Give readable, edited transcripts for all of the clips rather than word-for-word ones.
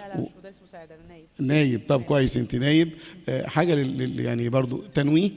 لا مش مدرس مساعد، انا نايب. نايب، طب كويس انت نايب. حاجه يعني برضو تنويه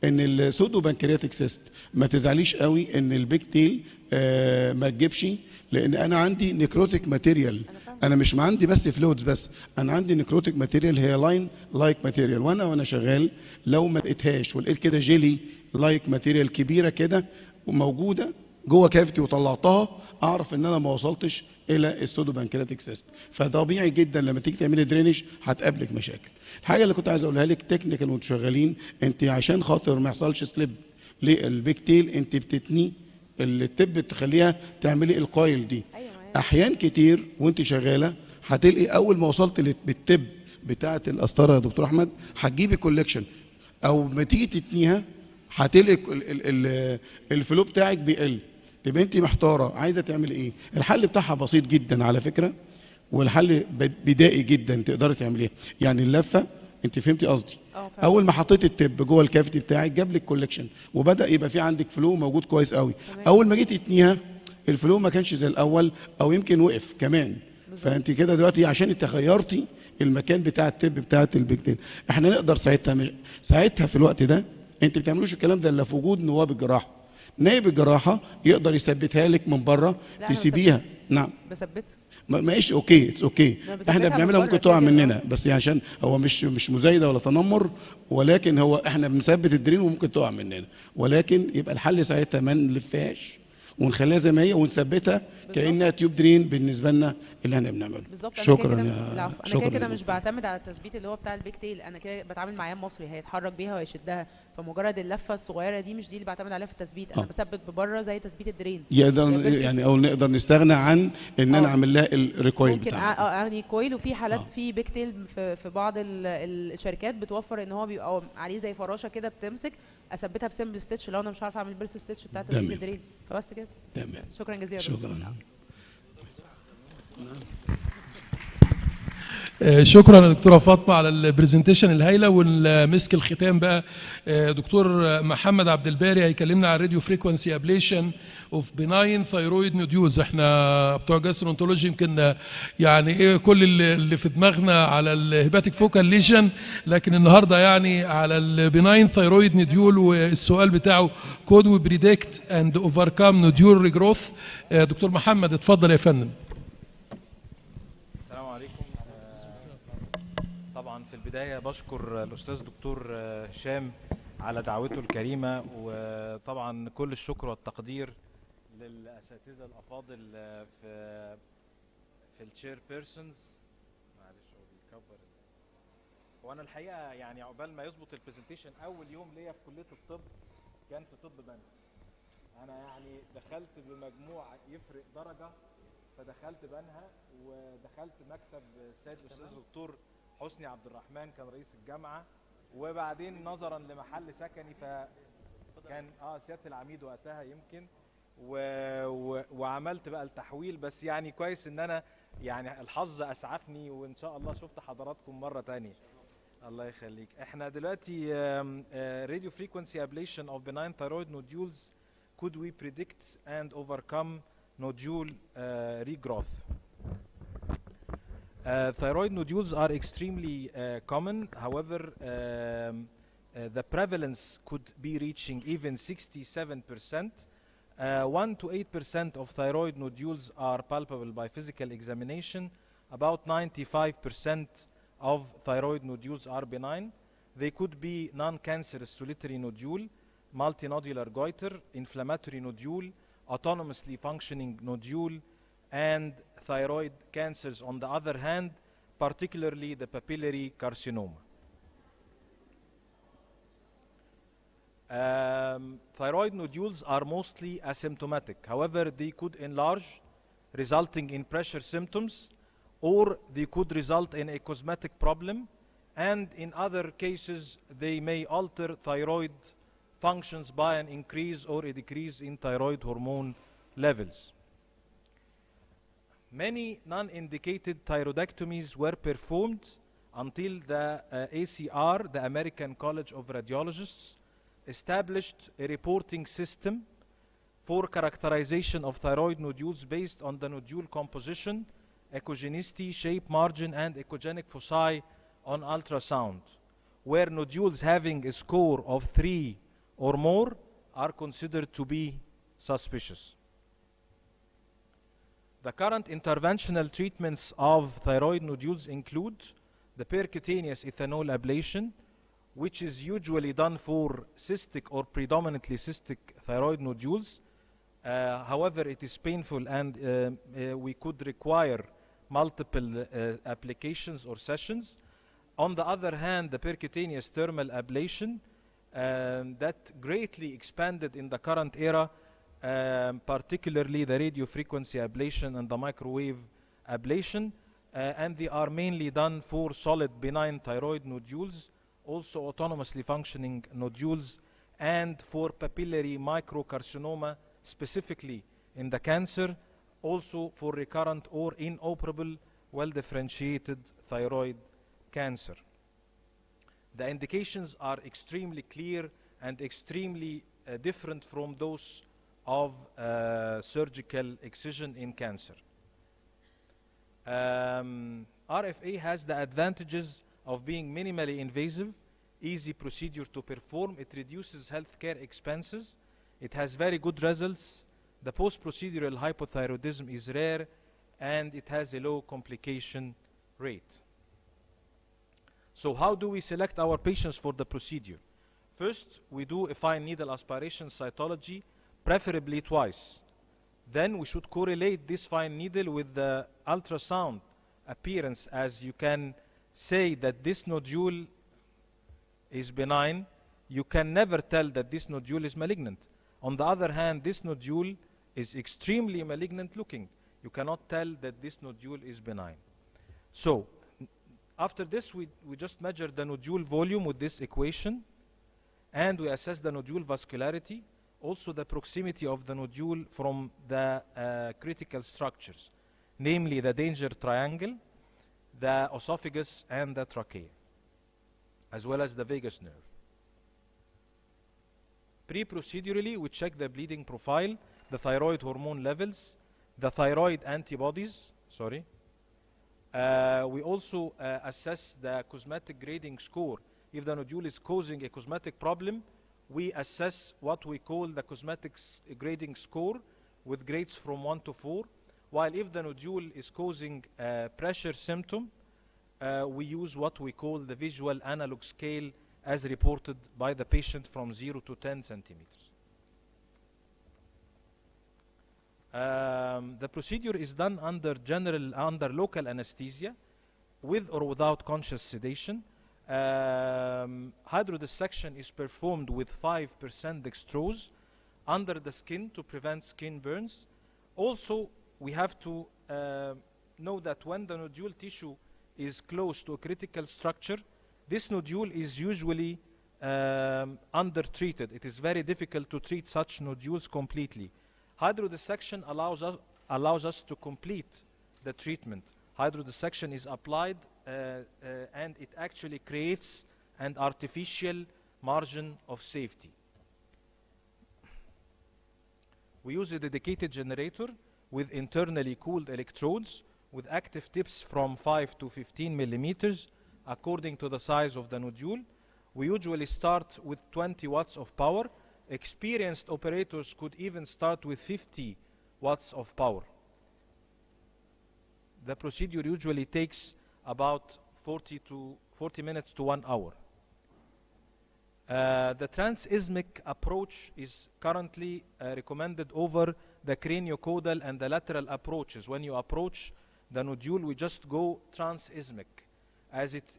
ان السودو بنكرياتيك سيست ما تزعليش قوي ان البيك تيل ما تجيبش، لان انا عندي نيكروتيك ماتيريال. انا مش عندي بس فلويدز بس، انا عندي نيكروتيك ماتيريال هي لاين لايك ماتيريال، وانا شغال لو ما لقيتهاش ولقيت كده جيلي لايك ماتيريال كبيره كده وموجوده جوه كافتي وطلعتها، اعرف ان انا ما وصلتش الى السودو بنكرياتيك سيست. فطبيعي جدا لما تيجي تعملي درينج هتقابلك مشاكل. الحاجه اللي كنت عايز اقولها لك تكنيكال وانتوا شغالين، انت عشان خاطر ما يحصلش سليب للبيك تيل انت بتتني التب، تخليها تعملي الكويل دي. احيان كتير وانت شغاله هتلقي اول ما وصلت بالتب بتاعه القسطره يا دكتور احمد هتجيبي كولكشن، او ما تيجي تتنيها هتلقي الفلو بتاعك بيقل. تبقى انت محتاره عايزه تعملي ايه. الحل بتاعها بسيط جدا على فكره، والحل بدائي جدا تقدري تعمليها. يعني اللفه، انت فهمتي قصدي؟ اول ما حطيت التب جوه الكافتي بتاعك جاب لك كولكشن وبدا يبقى في عندك فلو موجود كويس قوي. اول ما جيت تتنيها الفلو ما كانش زي الاول او يمكن وقف كمان. فانت كده دلوقتي عشان انت غيرتي المكان بتاع التب بتاعه البكتيريا. احنا نقدر ساعتها في الوقت ده انت بتعملوش الكلام ده الا في وجود نواب الجراحه. نائب الجراحه يقدر يثبتها لك من بره تسيبيها. نعم بثبتها ماشي، اوكي اتس اوكي. احنا بنعملها ممكن تقع مننا، بس يعني عشان هو مش مزايده ولا تنمر، ولكن هو احنا بنثبت الدرين وممكن تقع مننا، ولكن يبقى الحل ساعتها ما نلفهاش ونخليها زي ما هي ونثبتها كانها تيوب درين بالنسبه لنا اللي احنا بنعمله. شكرا يا شكرا. انا كده مش بعتمد على التثبيت اللي هو بتاع البيك تيل، انا كده بتعامل مع عيان مصري هيتحرك بيها ويشدها، فمجرد اللفه الصغيره دي مش دي اللي بعتمد عليها في التثبيت. انا بثبت ببره زي تثبيت الدرين. يقدر يعني او نقدر نستغنى عن ان انا اعمل لها الريكويل بتاعها. ممكن اغني كويل، وفي حالات في بيك تيل في بعض الشركات بتوفر ان هو بيبقى عليه زي فراشه كده بتمسك، اثبتها بسمبل ستيتش لو انا مش عارفه اعمل بيرس ستيتش بتاعت تثبيت الدرين. فبس كده. تمام. شكرا جزيلا. شكرا يا دكتوره فاطمه على البرزنتيشن الهايله. والمسك الختام بقى دكتور محمد عبد الباري هيكلمنا عن الراديو فريكوانسي ابليشن اوف بناين ثايرويد نوديولز. احنا بتوع جاسترونتولوجي يمكن يعني ايه كل اللي في دماغنا على الهيباتيك فوكال ليجن، لكن النهارده يعني على البناين ثايرويد نوديول، والسؤال بتاعه كود وي بريدكت اند اوفركم نوديول ريجروث. دكتور محمد اتفضل يا فندم. في البداية بشكر الأستاذ دكتور هشام على دعوته الكريمة، وطبعا كل الشكر والتقدير للأساتذة الأفاضل في الشير بيرسونز. معلش هو بيكبر. وأنا الحقيقة يعني عقبال ما يظبط البرزنتيشن، أول يوم ليا في كلية الطب كان في طب بنها. أنا يعني دخلت بمجموع يفرق درجة، فدخلت بنها ودخلت مكتب السيد الأستاذ الدكتور حسني عبد الرحمن كان رئيس الجامعه، وبعدين نظرا لمحل سكني فكان سياده العميد وقتها يمكن وعملت بقى التحويل. بس يعني كويس ان انا يعني الحظ اسعفني، وان شاء الله شفت حضراتكم مره ثانيه. الله يخليك. احنا دلوقتي radio frequency ablation of benign thyroid nodules, could we predict and overcome nodule regrowth? Thyroid nodules are extremely common. However, the prevalence could be reaching even 67%. 1 to 8% of thyroid nodules are palpable by physical examination. About 95% of thyroid nodules are benign. They could be non-cancerous solitary nodule, multinodular goiter, inflammatory nodule, autonomously functioning nodule, and thyroid cancers on the other hand, particularly the papillary carcinoma. Thyroid nodules are mostly asymptomatic. However, they could enlarge, resulting in pressure symptoms, or they could result in a cosmetic problem, and in other cases, they may alter thyroid functions by an increase or a decrease in thyroid hormone levels. Many non-indicated thyroidectomies were performed until the ACR, the American College of Radiologists, established a reporting system for characterization of thyroid nodules based on the nodule composition echogenicity, shape, margin, and echogenic foci on ultrasound, where nodules having a score of 3 or more are considered to be suspicious. The current interventional treatments of thyroid nodules include the percutaneous ethanol ablation, which is usually done for cystic or predominantly cystic thyroid nodules. However, it is painful and we could require multiple applications or sessions. On the other hand, the percutaneous thermal ablation that greatly expanded in the current era, particularly the radiofrequency ablation and the microwave ablation, and they are mainly done for solid benign thyroid nodules, also autonomously functioning nodules, and for papillary microcarcinoma, specifically in the cancer, also for recurrent or inoperable well-differentiated thyroid cancer. The indications are extremely clear and extremely different from those of surgical excision in cancer. RFA has the advantages of being minimally invasive, easy procedure to perform. It reduces healthcare expenses. It has very good results. The post-procedural hypothyroidism is rare, and it has a low complication rate. So how do we select our patients for the procedure? First, we do a fine needle aspiration cytology, preferably twice. Then we should correlate this fine needle with the ultrasound appearance, as you can say that this nodule is benign. You can never tell that this nodule is malignant. On the other hand, this nodule is extremely malignant looking. You cannot tell that this nodule is benign. So after this, we just measure the nodule volume with this equation, and we assess the nodule vascularity, also the proximity of the nodule from the critical structures, namely the danger triangle, the esophagus, and the trachea, as well as the vagus nerve. Pre-procedurally, we check the bleeding profile, the thyroid hormone levels, the thyroid antibodies, we also assess the cosmetic grading score. If the nodule is causing a cosmetic problem, we assess what we call the cosmetic grading score with grades from 1 to 4. While if the nodule is causing a pressure symptom, we use what we call the visual analog scale as reported by the patient from 0 to 10 centimeters. The procedure is done under local anesthesia, with or without conscious sedation. Hydrodissection is performed with 5% dextrose under the skin to prevent skin burns. Also, we have to know that when the nodule tissue is close to a critical structure, this nodule is usually undertreated. It is very difficult to treat such nodules completely. Hydrodissection allows us to complete the treatment. Hydrodissection is applied and it actually creates an artificial margin of safety. We use a dedicated generator with internally cooled electrodes with active tips from 5 to 15 millimeters according to the size of the nodule. We usually start with 20 watts of power. Experienced operators could even start with 50 watts of power. The procedure usually takes about 40 minutes to 1 hour. The transismic approach is currently recommended over the craniocaudal and the lateral approaches. When you approach the nodule, we just go transismic, as it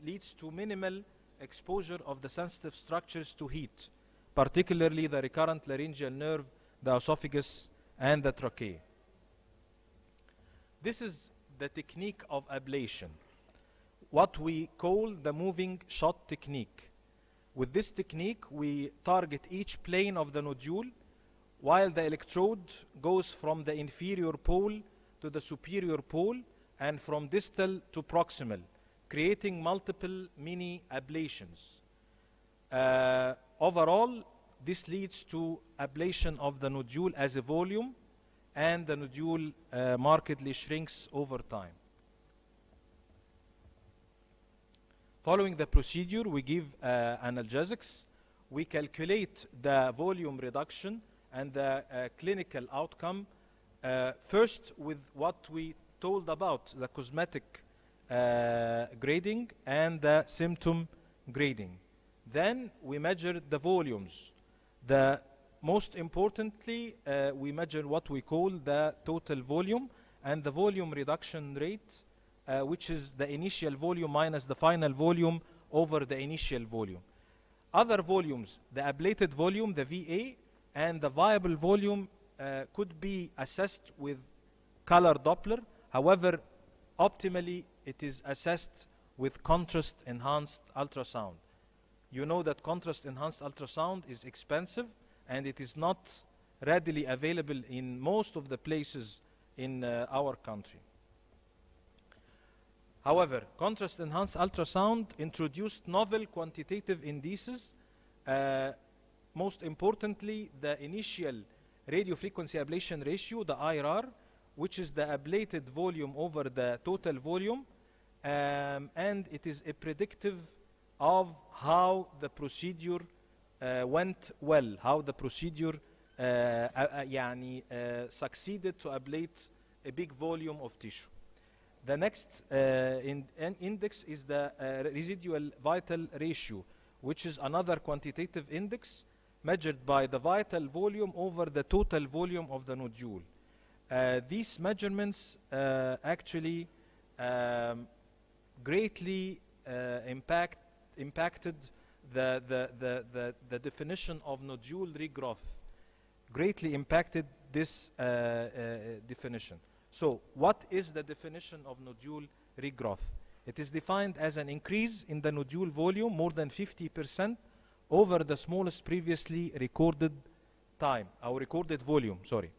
leads to minimal exposure of the sensitive structures to heat, particularly the recurrent laryngeal nerve, the esophagus, and the trachea. This is the technique of ablation, what we call the moving shot technique. With this technique, we target each plane of the nodule while the electrode goes from the inferior pole to the superior pole and from distal to proximal, creating multiple mini ablations. Overall, this leads to ablation of the nodule as a volume and the nodule markedly shrinks over time. Following the procedure, we give analgesics. We calculate the volume reduction and the clinical outcome first with what we told about, the cosmetic grading and the symptom grading. Then we measure the volumes. Most importantly, we measure what we call the total volume and the volume reduction rate, which is the initial volume minus the final volume over the initial volume. Other volumes, the ablated volume, the VA, and the viable volume could be assessed with color Doppler. However, optimally, it is assessed with contrast-enhanced ultrasound. You know that contrast-enhanced ultrasound is expensive, and it is not readily available in most of the places in our country. However, contrast-enhanced ultrasound introduced novel quantitative indices. Most importantly, the initial radiofrequency ablation ratio, the IRR, which is the ablated volume over the total volume, and it is a predictive of how the procedure went well, how the procedure succeeded to ablate a big volume of tissue. The next index is the residual vital ratio, which is another quantitative index measured by the vital volume over the total volume of the nodule. These measurements actually greatly impacted the definition of nodule regrowth, greatly impacted this definition. So what is the definition of nodule regrowth? It is defined as an increase in the nodule volume more than 50% over the smallest previously recorded time, or recorded volume, sorry.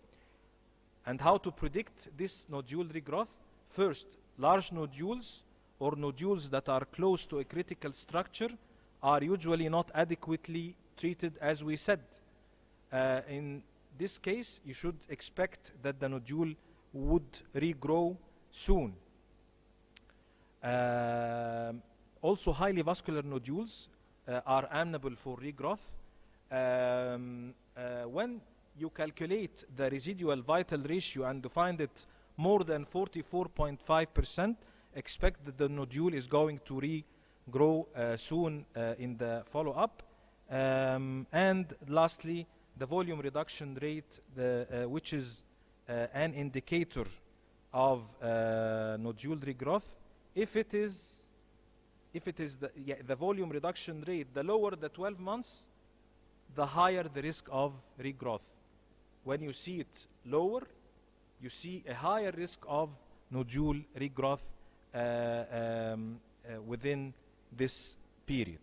And how to predict this nodule regrowth? First, large nodules or nodules that are close to a critical structure are usually not adequately treated, as we said. In this case, you should expect that the nodule would regrow soon. Also, highly vascular nodules are amenable for regrowth. When you calculate the residual vital ratio and find it more than 44.5%, expect that the nodule is going to regrow soon in the follow-up. And lastly, the volume reduction rate, which is an indicator of nodule regrowth. If it is the volume reduction rate, the lower the 12 months, the higher the risk of regrowth. When you see it lower, you see a higher risk of nodule regrowth within this period.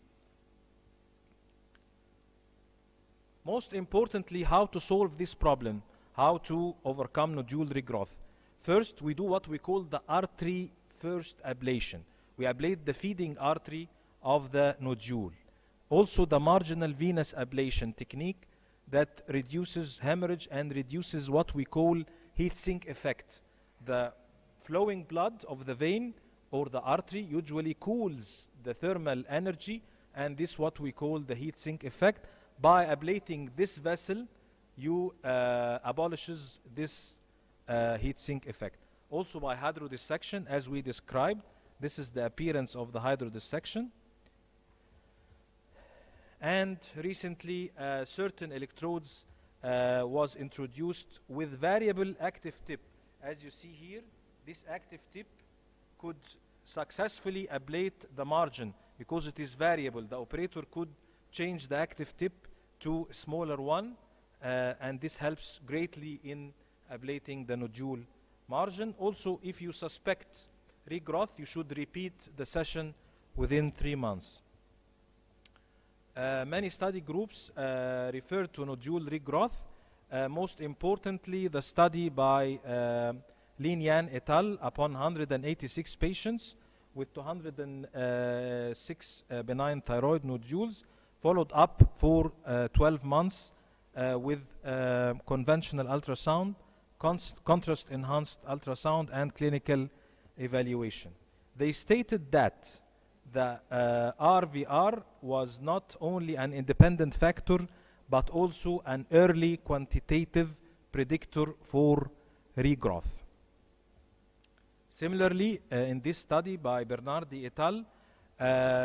Most importantly, how to solve this problem, how to overcome nodule regrowth. First, we do what we call the artery first ablation. We ablate the feeding artery of the nodule. Also, the marginal venous ablation technique that reduces hemorrhage and reduces what we call heat sink effect. The flowing blood of the vein or the artery usually cools the thermal energy, and this is what we call the heat sink effect. By ablating this vessel, you abolishes this heat sink effect. Also by hydrodissection, as we described, this is the appearance of the hydrodissection. And recently, certain electrodes was introduced with variable active tip. As you see here, this active tip could successfully ablate the margin because it is variable. The operator could change the active tip to a smaller one, and this helps greatly in ablating the nodule margin. Also, if you suspect regrowth, you should repeat the session within 3 months. Many study groups refer to nodule regrowth. Most importantly, the study by Lin Yan et al. Upon 186 patients with 206 benign thyroid nodules, followed up for 12 months with conventional ultrasound, contrast-enhanced ultrasound and clinical evaluation. They stated that the RVR was not only an independent factor, but also an early quantitative predictor for regrowth. Similarly, in this study by Bernardi et al.,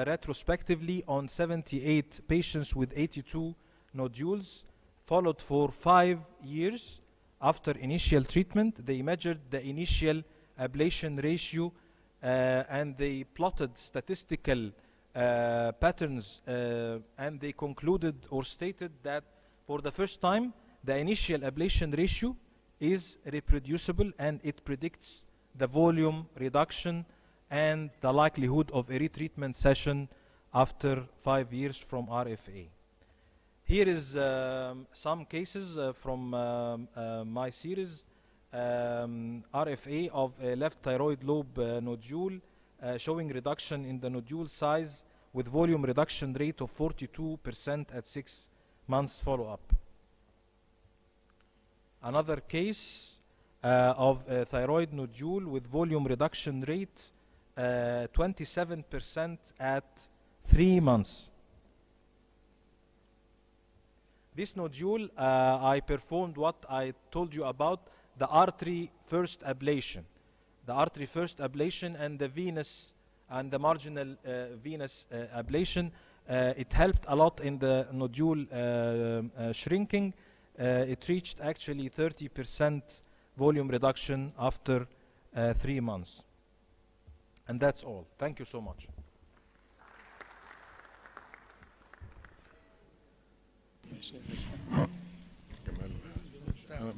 retrospectively on 78 patients with 82 nodules, followed for 5 years after initial treatment, they measured the initial ablation ratio and they plotted statistical patterns and they concluded or stated that for the first time the initial ablation ratio is reproducible and it predicts the volume reduction and the likelihood of a retreatment session after 5 years from RFA. Here is some cases from my series. RFA of a left thyroid lobe nodule showing reduction in the nodule size with volume reduction rate of 42% at 6 months follow-up. Another case of a thyroid nodule with volume reduction rate 27% at 3 months. This nodule, I performed what I told you about, the artery first ablation. The artery first ablation and the venous and the marginal venous ablation. It helped a lot in the nodule shrinking. It reached actually 30% volume reduction after 3 months. And that's all. Thank you so much.